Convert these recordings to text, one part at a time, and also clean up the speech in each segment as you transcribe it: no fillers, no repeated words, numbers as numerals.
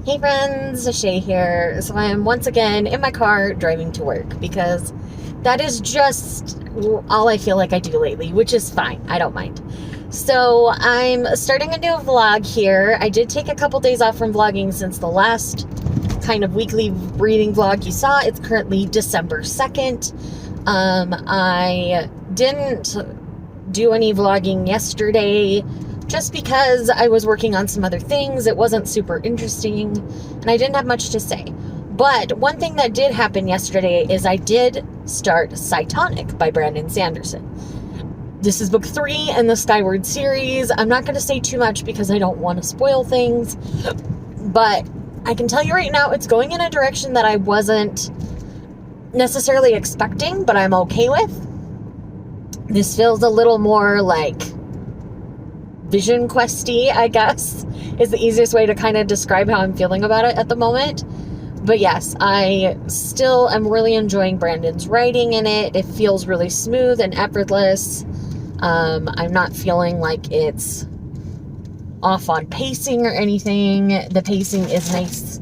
Hey friends, Shay here. So I am once again in my car driving to work because that is just all I feel like I do lately, which is fine. I don't mind. So I'm starting a new vlog here. I did take a couple days off from vlogging since the last kind of weekly reading vlog you saw. It's currently December 2nd. I didn't do any vlogging yesterday just because I was working on some other things. It wasn't super interesting and I didn't have much to say. But one thing that did happen yesterday is I did start Cytonic by Brandon Sanderson. This is book 3 in the Skyward series. I'm not going to say too much because I don't want to spoil things, but I can tell you right now it's going in a direction that I wasn't necessarily expecting, but I'm okay with. This feels a little more like vision questy, I guess, is the easiest way to kind of describe how I'm feeling about it at the moment. But yes, I still am really enjoying Brandon's writing in it. It feels really smooth and effortless. I'm not feeling like it's off on pacing or anything. The pacing is nice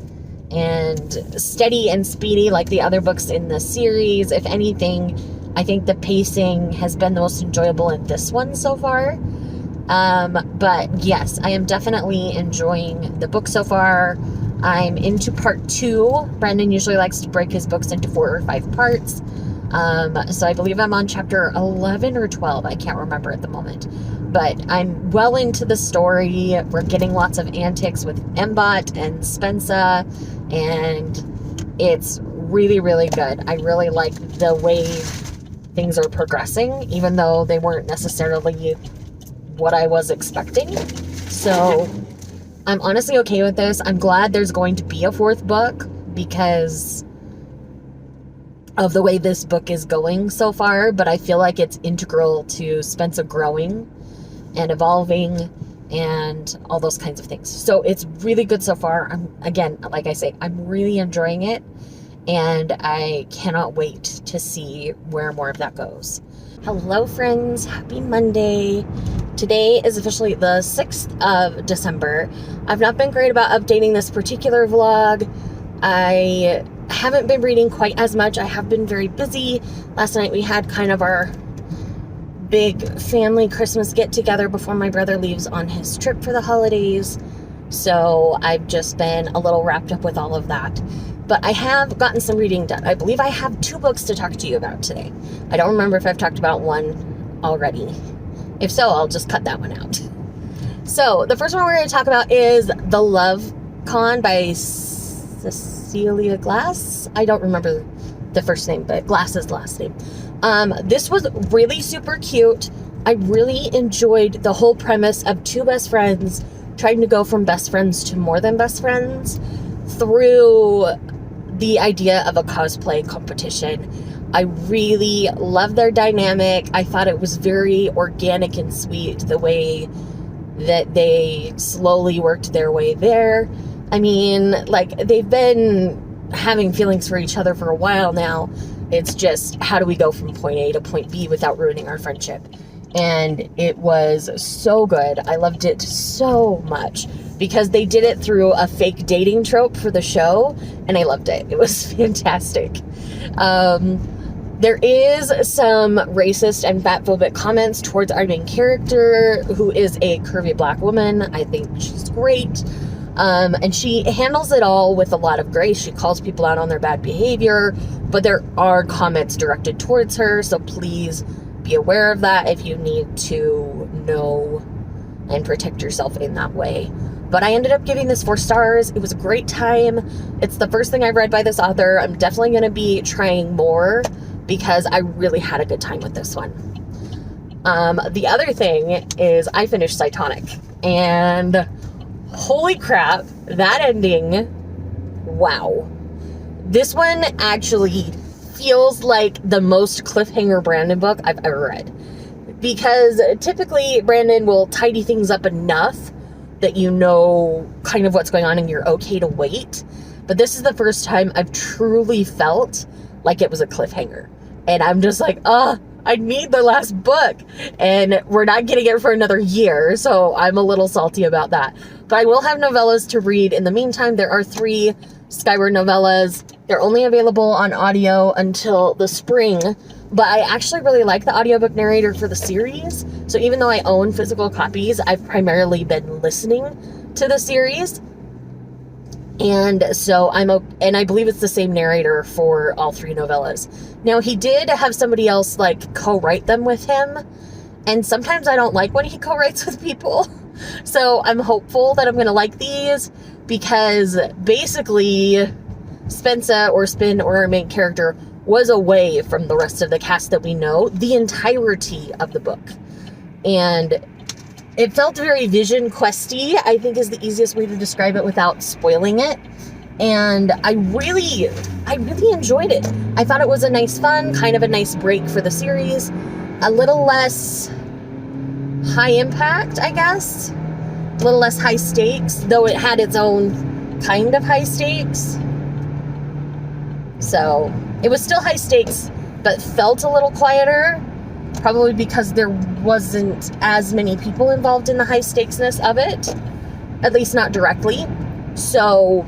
and steady and speedy like the other books in the series. If anything, I think the pacing has been the most enjoyable in this one so far. But yes, I am definitely enjoying the book so far. I'm into part 2. Brandon usually likes to break his books into 4 or 5 parts. So I believe I'm on chapter 11 or 12. I can't remember at the moment. But I'm well into the story. We're getting lots of antics with Mbot and Spensa, and it's really, really good. I really like the way things are progressing, even though they weren't necessarily what I was expecting. So I'm honestly okay with this. I'm glad there's going to be a 4th book because of the way this book is going so far, but I feel like it's integral to Spensa growing and evolving and all those kinds of things. So it's really good so far. Again, like I say, I'm really enjoying it, and I cannot wait to see where more of that goes. Hello friends, happy Monday. Today is officially the 6th of December. I've not been great about updating this particular vlog. I haven't been reading quite as much. I have been very busy. Last night we had kind of our big family Christmas get-together before my brother leaves on his trip for the holidays. So I've just been a little wrapped up with all of that. But I have gotten some reading done. I believe I have 2 books to talk to you about today. I don't remember if I've talked about one already. If so, I'll just cut that one out. So the first one we're going to talk about is The Love Con by Cecilia Glass. I don't remember the first name, but Glass is the last name. This was really super cute. I really enjoyed the whole premise of 2 best friends trying to go from best friends to more than best friends through the idea of a cosplay competition. I really love their dynamic. I thought it was very organic and sweet, the way that they slowly worked their way there. I mean, like, they've been having feelings for each other for a while now. It's just, how do we go from point A to point B without ruining our friendship? And it was so good. I loved it so much because they did it through a fake dating trope for the show, and I loved it. It was fantastic. There is some racist and fatphobic comments towards our main character, who is a curvy black woman. I think she's great. And she handles it all with a lot of grace. She calls people out on their bad behavior, but there are comments directed towards her, so please be aware of that if you need to know and protect yourself in that way. But I ended up giving this 4 stars. It was a great time. It's the first thing I've read by this author. I'm definitely going to be trying more because I really had a good time with this one. The other thing is I finished Cytonic, and holy crap, that ending, wow. This one actually feels like the most cliffhanger Brandon book I've ever read. Because typically Brandon will tidy things up enough that you know kind of what's going on and you're okay to wait. But this is the first time I've truly felt like it was a cliffhanger. And I'm just like, I need the last book, and we're not getting it for another year, so I'm a little salty about that. But I will have novellas to read in the meantime. There are 3 Skyward novellas. They're only available on audio until the spring, but I actually really like the audiobook narrator for the series. So even though I own physical copies, I've primarily been listening to the series. And so and I believe it's the same narrator for all 3 novellas. Now, he did have somebody else like co-write them with him, and sometimes I don't like when he co-writes with people. So I'm hopeful that I'm going to like these, because basically Spensa, or Spin, or our main character, was away from the rest of the cast that we know the entirety of the book. And it felt very vision questy, I think is the easiest way to describe it without spoiling it. And I really enjoyed it. I thought it was a nice fun, kind of a nice break for the series. A little less high impact, I guess. A little less high stakes, though it had its own kind of high stakes. So it was still high stakes, but felt a little quieter. Probably because there wasn't as many people involved in the high stakesness of it. At least not directly. So,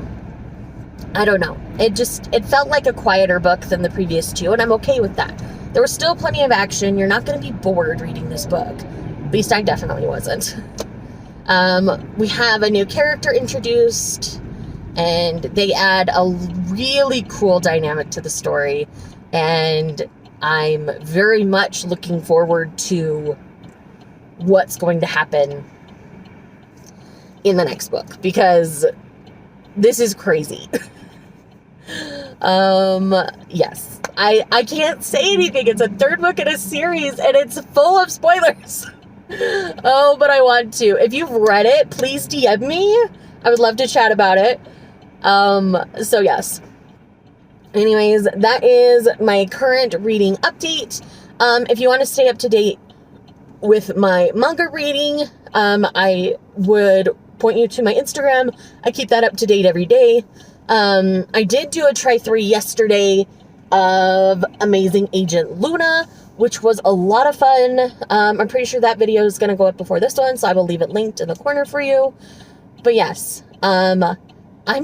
I don't know. It felt like a quieter book than the previous 2, and I'm okay with that. There was still plenty of action. You're not going to be bored reading this book. At least I definitely wasn't. We have a new character introduced, and they add a really cool dynamic to the story. And I'm very much looking forward to what's going to happen in the next book, because this is crazy. Yes. I can't say anything. It's a 3rd book in a series, and it's full of spoilers. Oh, but I want to. If you've read it, please DM me. I would love to chat about it. So yes. Anyways, that is my current reading update. If you want to stay up to date with my manga reading, I would point you to my Instagram. I keep that up to date every day. I did do a try 3 yesterday of Amazing Agent Luna, which was a lot of fun. I'm pretty sure that video is going to go up before this one, so I will leave it linked in the corner for you. But yes, I'm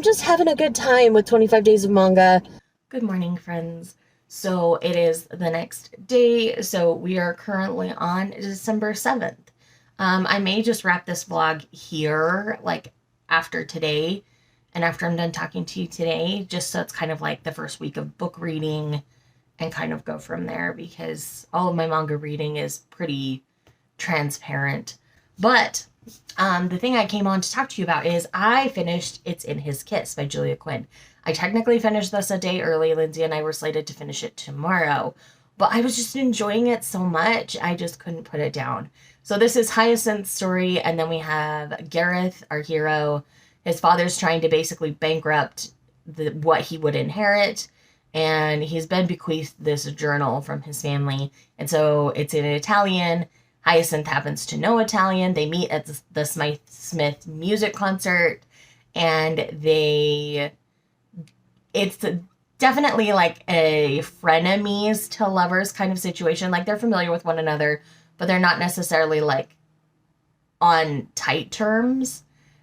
just having a good time with 25 Days of Manga. Good morning, friends. So it is the next day. So we are currently on December 7th. I may just wrap this vlog here, like after today, and after I'm done talking to you today, just so it's kind of like the first week of book reading and kind of go from there, because all of my manga reading is pretty transparent. But the thing I came on to talk to you about is I finished It's in His Kiss by Julia Quinn. I technically finished this a day early. Lindsay and I were slated to finish it tomorrow, but I was just enjoying it so much, I just couldn't put it down. So this is Hyacinth's story, and then we have Gareth, our hero. His father's trying to basically bankrupt what he would inherit, and he's been bequeathed this journal from his family, and so it's in Italian. Hyacinth happens to know Italian. They meet at the Smith music concert, and it's definitely like a frenemies to lovers kind of situation. Like, they're familiar with one another, but they're not necessarily like on tight terms.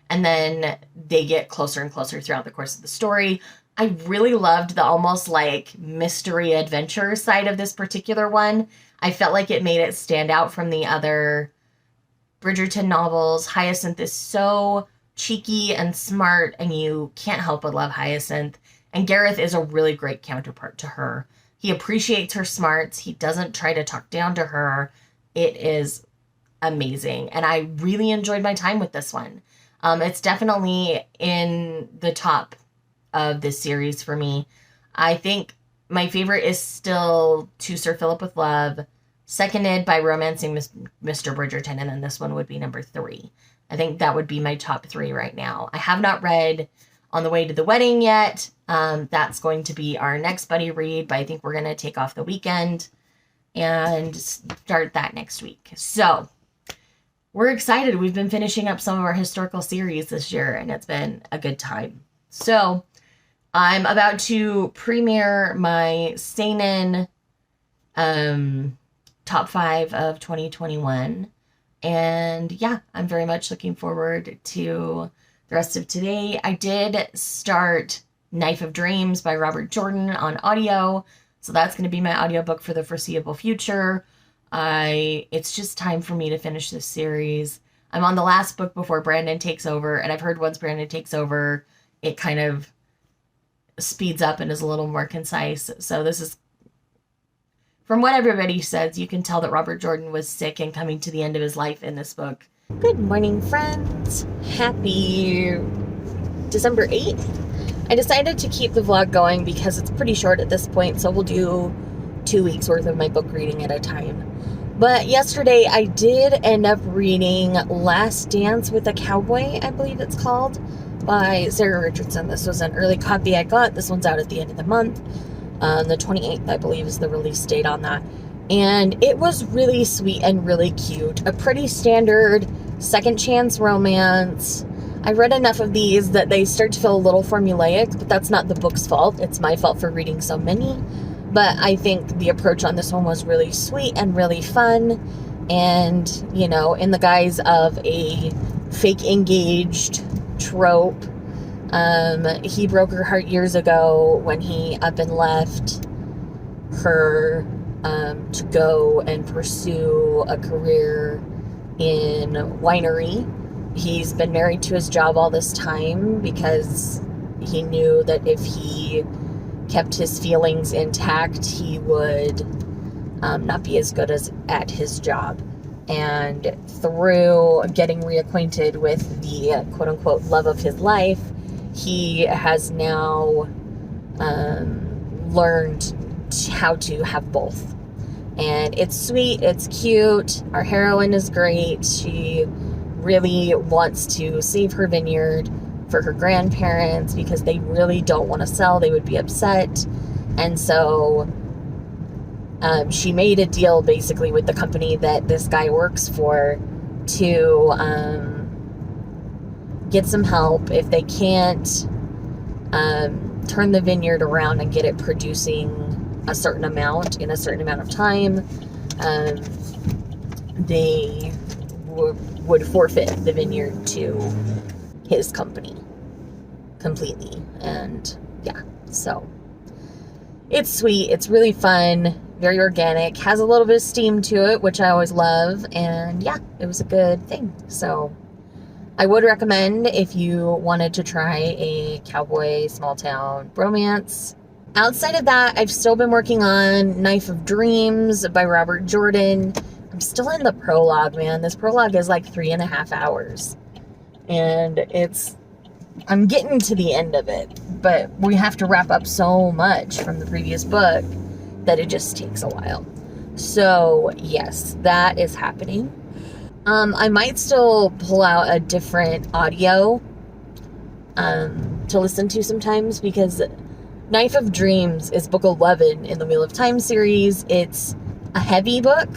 And then they get closer and closer throughout the course of the story. I really loved the almost like mystery adventure side of this particular one. I felt like it made it stand out from the other Bridgerton novels. Hyacinth is so cheeky and smart, and you can't help but love Hyacinth. And Gareth is a really great counterpart to her. He appreciates her smarts. He doesn't try to talk down to her. It is amazing. And I really enjoyed my time with this one. It's definitely in the top of this series for me. I think my favorite is still To Sir Philip with Love, seconded by Romancing Mr. Bridgerton, and then this one would be number 3. I think that would be my top 3 right now. I have not read On the Way to the Wedding yet. That's going to be our next buddy read, but I think we're going to take off the weekend and start that next week. So we're excited. We've been finishing up some of our historical series this year, and it's been a good time. So I'm about to premiere my seinen top 5 of 2021. And yeah, I'm very much looking forward to the rest of today. I did start Knife of Dreams by Robert Jordan on audio, so that's going to be my audiobook for the foreseeable future. It's just time for me to finish this series. I'm on the last book before Brandon takes over, and I've heard once Brandon takes over, it kind of speeds up and is a little more concise. So this is, from what everybody says, you can tell that Robert Jordan was sick and coming to the end of his life in this book. Good morning, friends. Happy December 8th. I decided to keep the vlog going because it's pretty short at this point, so we'll do 2 weeks worth of my book reading at a time. But yesterday I did end up reading Last Dance with a Cowboy, I believe it's called, by Sarah Richardson. This was an early copy I got. This one's out at the end of the month. The 28th, I believe, is the release date on that. And it was really sweet and really cute. A pretty standard second chance romance. I read enough of these that they start to feel a little formulaic, but that's not the book's fault. It's my fault for reading so many. But I think the approach on this one was really sweet and really fun. And, you know, in the guise of a fake engaged trope, he broke her heart years ago when he up and left her to go and pursue a career in winery. He's been married to his job all this time because he knew that if he kept his feelings intact, he would not be as good as at his job. And through getting reacquainted with the quote-unquote love of his life, he has now learned how to have both. And it's sweet, it's cute, our heroine is great. She really wants to save her vineyard for her grandparents because they really don't want to sell. They would be upset. And so she made a deal basically with the company that this guy works for to get some help. If they can't turn the vineyard around and get it producing a certain amount in a certain amount of time, they would forfeit the vineyard to his company completely. And yeah, so it's sweet, it's really fun, very organic, has a little bit of steam to it, which I always love. And yeah, it was a good thing. So I would recommend if you wanted to try a cowboy small town romance. Outside of that, I've still been working on Knife of Dreams by Robert Jordan. I'm still in the prologue, man. This prologue is like 3.5 hours. And I'm getting to the end of it, but we have to wrap up so much from the previous book that it just takes a while. So yes, that is happening. I might still pull out a different audio to listen to sometimes, because Knife of Dreams is book 11 in the Wheel of Time series. It's a heavy book,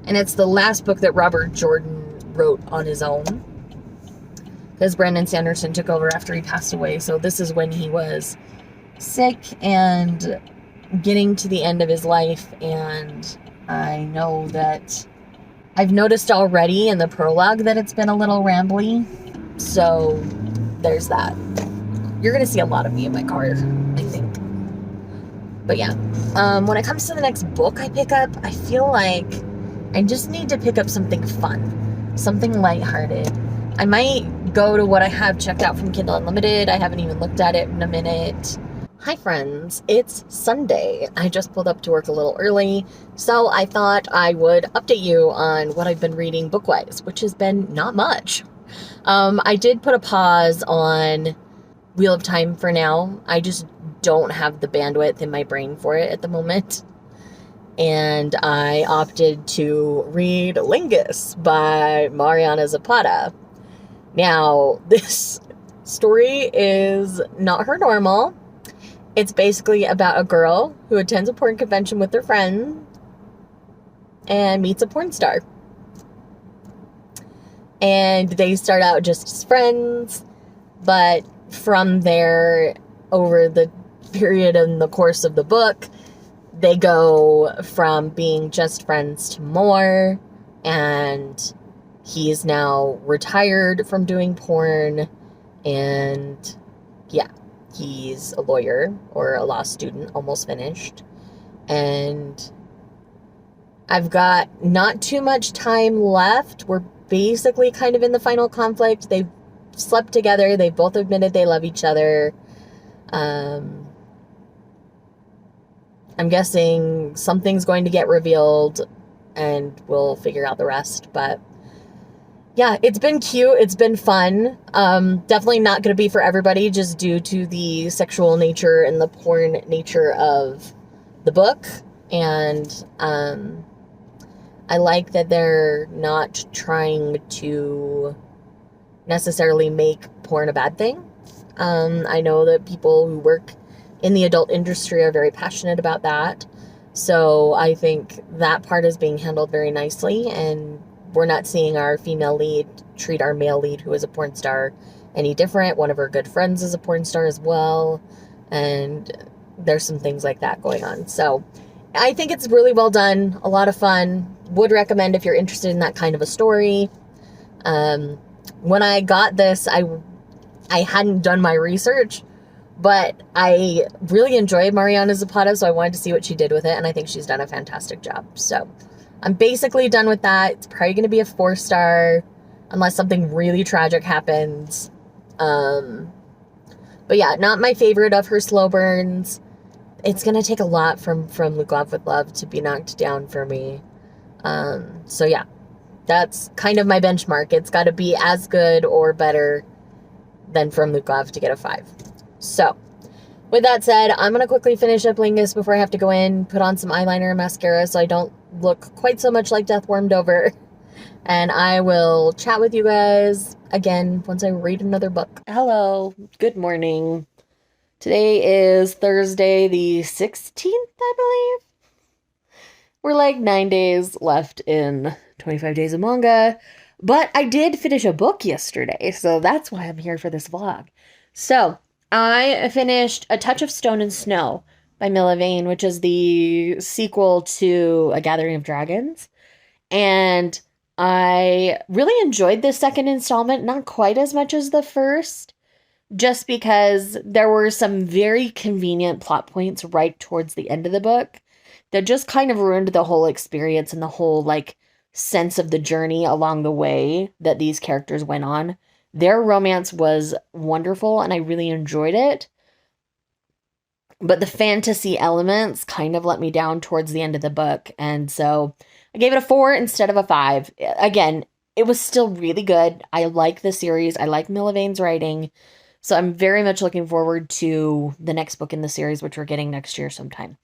and it's the last book that Robert Jordan wrote on his own, because Brandon Sanderson took over after he passed away. So this is when he was sick and getting to the end of his life. And I know that I've noticed already in the prologue that it's been a little rambly. So there's that. You're going to see a lot of me in my car, I think. But yeah, when it comes to the next book I pick up, I feel like I just need to pick up something fun, something lighthearted. I might go to what I have checked out from Kindle Unlimited. I haven't even looked at it in a minute. Hi friends, it's Sunday. I just pulled up to work a little early, so I thought I would update you on what I've been reading book-wise, which has been not much. I did put a pause on Wheel of Time for now. I just don't have the bandwidth in my brain for it at the moment. And I opted to read Lingus by Mariana Zapata. Now, this story is not her normal. It's basically about a girl who attends a porn convention with her friend and meets a porn star. And they start out just as friends, but from there, over the period and the course of the book, they go from being just friends to more, and he's now retired from doing porn, and yeah, he's a lawyer or a law student, almost finished. And I've got not too much time left. We're basically kind of in the final conflict. They've slept together. They both admitted they love each other. I'm guessing something's going to get revealed and we'll figure out the rest. But yeah, it's been cute. It's been fun. Definitely not going to be for everybody just due to the sexual nature and the porn nature of the book. And I like that they're not trying to necessarily make porn a bad thing. I know that people who work in the adult industry are very passionate about that. So I think that part is being handled very nicely, and we're not seeing our female lead treat our male lead, who is a porn star, any different. One of her good friends is a porn star as well, and there's some things like that going on. So I think it's really well done, a lot of fun. Would recommend if you're interested in that kind of a story. When I got this, I hadn't done my research, but I really enjoyed Mariana Zapata, so I wanted to see what she did with it, and I think she's done a fantastic job. So I'm basically done with that. It's probably going to be a 4-star unless something really tragic happens. But yeah, not my favorite of her slow burns. It's going to take a lot from Luke Love with Love to be knocked down for me. So yeah, that's kind of my benchmark. It's got to be as good or better than From Luke Love to get a 5. So with that said, I'm going to quickly finish up Lingus before I have to go in, put on some eyeliner and mascara so I don't look quite so much like Death Wormed Over. And I will chat with you guys again once I read another book. Hello, good morning. Today is Thursday the 16th, I believe. We're like 9 days left in 25 days of manga. But I did finish a book yesterday, so that's why I'm here for this vlog. So, I finished A Touch of Stone and Snow by Milla Vane, which is the sequel to A Gathering of Dragons. And I really enjoyed the second installment, not quite as much as the first, just because there were some very convenient plot points right towards the end of the book that just kind of ruined the whole experience and the whole, like, sense of the journey along the way that these characters went on. Their romance was wonderful, and I really enjoyed it. But the fantasy elements kind of let me down towards the end of the book, and so I gave it a 4 instead of a 5. Again, it was still really good. I like the series. I like Milla Vane's writing. So I'm very much looking forward to the next book in the series, which we're getting next year sometime.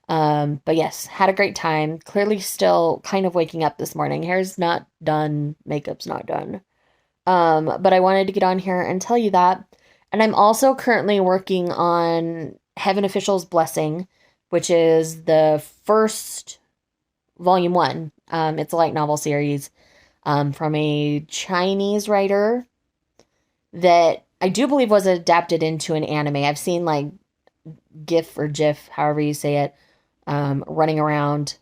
But yes, had a great time. Clearly still kind of waking up this morning. Hair's not done. Makeup's not done. But I wanted to get on here and tell you that. And I'm also currently working on Heaven Official's Blessing, which is the first volume 1. It's a light novel series, from a Chinese writer that I do believe was adapted into an anime. I've seen like GIF or GIF, however you say it, running around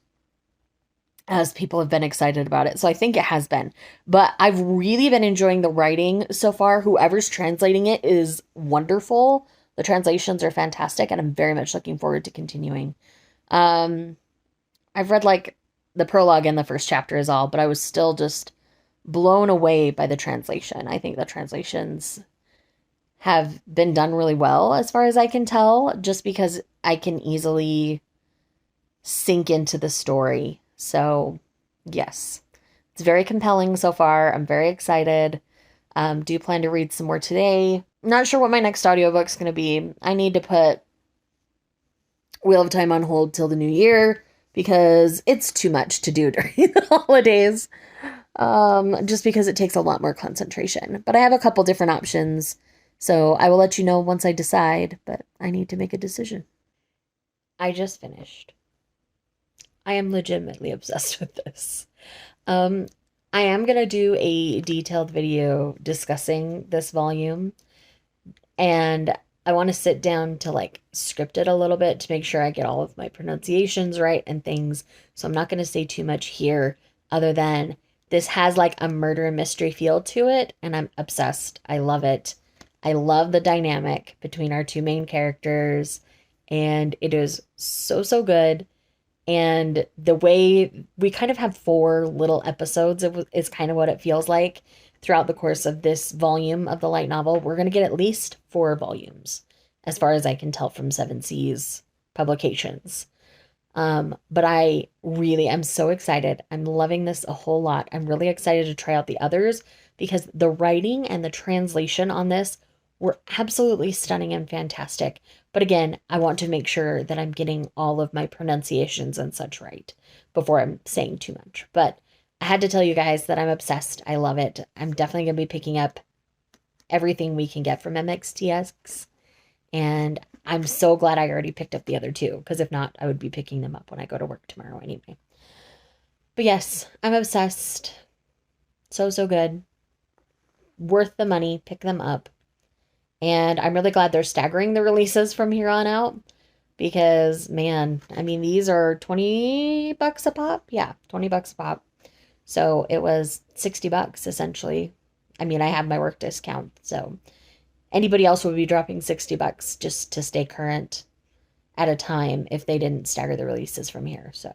as people have been excited about it. So I think it has been. But I've really been enjoying the writing so far. Whoever's translating it is wonderful. The translations are fantastic, and I'm very much looking forward to continuing. I've read like the prologue and the first chapter is all, but I was still just blown away by the translation. I think the translations have been done really well as far as I can tell, just because I can easily sink into the story. So yes, it's very compelling so far. I'm very excited. Do plan to read some more today. Not sure what my next audiobook's going to be. I need to put Wheel of Time on hold till the new year because it's too much to do during the holidays. Just because it takes a lot more concentration. But I have a couple different options, so I will let you know once I decide, but I need to make a decision. I just finished. I am legitimately obsessed with this. I am going to do a detailed video discussing this volume, and I want to sit down to like script it a little bit to make sure I get all of my pronunciations right and things. So I'm not going to say too much here other than this has like a murder mystery feel to it, and I'm obsessed. I love it. I love the dynamic between our two main characters, and it is so, so good. And the way we kind of have 4 little episodes is kind of what it feels like throughout the course of this volume of the light novel. We're going to get at least 4 volumes, as far as I can tell from Seven Seas Publications. But I really am so excited. I'm loving this a whole lot. I'm really excited to try out the others because the writing and the translation on this were absolutely stunning and fantastic. But again, I want to make sure that I'm getting all of my pronunciations and such right before I'm saying too much. But I had to tell you guys that I'm obsessed. I love it. I'm definitely going to be picking up everything we can get from MXTX. And I'm so glad I already picked up the other 2, because if not, I would be picking them up when I go to work tomorrow anyway. But yes, I'm obsessed. So, so good. Worth the money. Pick them up. And I'm really glad they're staggering the releases from here on out because, man, I mean, these are $20 a pop. Yeah, $20 a pop. So it was $60 essentially. I mean, I have my work discount, so anybody else would be dropping $60 just to stay current at a time if they didn't stagger the releases from here. So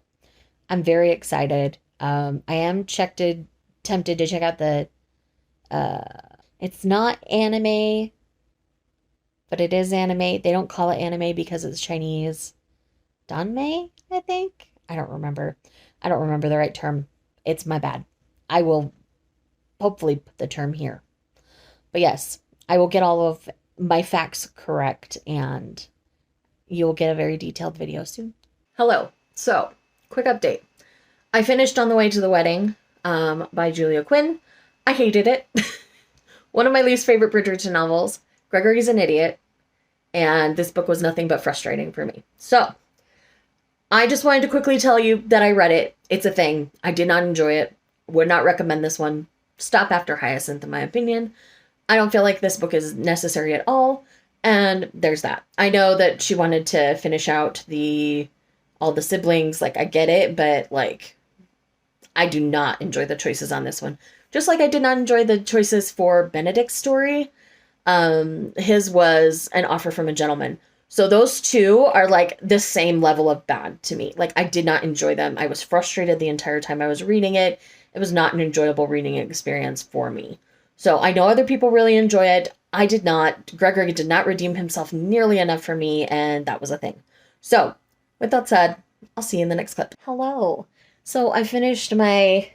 I'm very excited. I am tempted to check out the, it's not anime, but it is anime. They don't call it anime because it's Chinese. Danmei, I think? I don't remember. I don't remember the right term. It's my bad. I will hopefully put the term here. But yes, I will get all of my facts correct and you'll get a very detailed video soon. Hello. So, quick update. I finished On the Way to the Wedding by Julia Quinn. I hated it. One of my least favorite Bridgerton novels. Gregory's an idiot, and this book was nothing but frustrating for me. So, I just wanted to quickly tell you that I read it. It's a thing. I did not enjoy it. Would not recommend this one. Stop after Hyacinth, in my opinion. I don't feel like this book is necessary at all, and there's that. I know that she wanted to finish out all the siblings. Like, I get it, but, like, I do not enjoy the choices on this one. Just like I did not enjoy the choices for Benedict's story. His was An Offer from a Gentleman. So those 2 are like the same level of bad to me. Like, I did not enjoy them. I was frustrated the entire time I was reading it. It was not an enjoyable reading experience for me. So I know other people really enjoy it. I did not. Gregory did not redeem himself nearly enough for me, and that was a thing. So, with that said, I'll see you in the next clip. Hello. So I finished my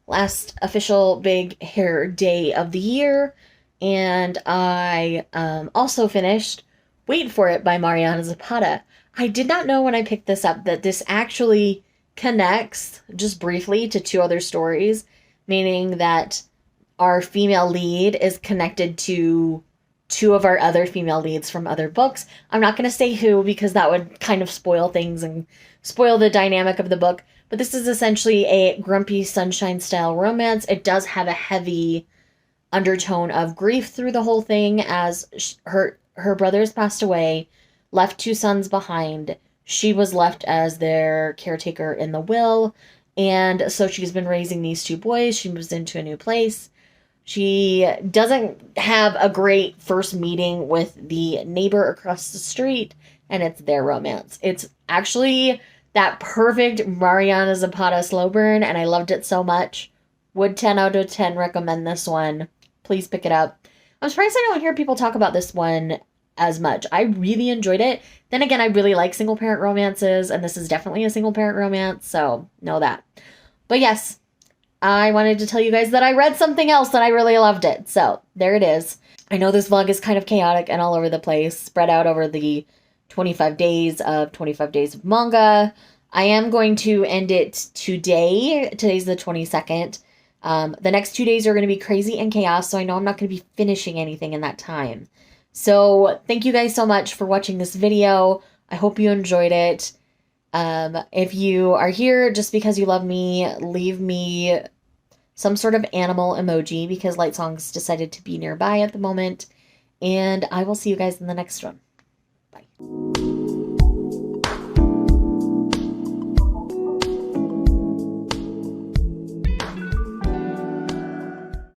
last official big hair day of the year. And I also finished Wait For It by Mariana Zapata. I did not know when I picked this up that this actually connects, just briefly, to 2 other stories, meaning that our female lead is connected to 2 of our other female leads from other books. I'm not going to say who because that would kind of spoil things and spoil the dynamic of the book, but this is essentially a Grumpy Sunshine style romance. It does have a heavy undertone of grief through the whole thing as her brothers passed away, left 2 sons behind. She was left as their caretaker in the will, and so she's been raising these 2 boys. She moves into a new place. She doesn't have a great first meeting with the neighbor across the street, and it's their romance. It's actually that perfect Mariana Zapata slow burn, and I loved it so much. Would 10 out of 10 recommend this one. Please pick it up. I'm surprised I don't hear people talk about this one as much. I really enjoyed it. Then again, I really like single parent romances, and this is definitely a single parent romance, so know that. But yes, I wanted to tell you guys that I read something else and I really loved it. So there it is. I know this vlog is kind of chaotic and all over the place, spread out over the 25 days of manga. I am going to end it today. Today's the 22nd. The next 2 days are going to be crazy and chaos, so I know I'm not going to be finishing anything in that time. So thank you guys so much for watching this video. I hope you enjoyed it. If you are here just because you love me, leave me some sort of animal emoji because Light Songs decided to be nearby at the moment. And I will see you guys in the next one. Bye.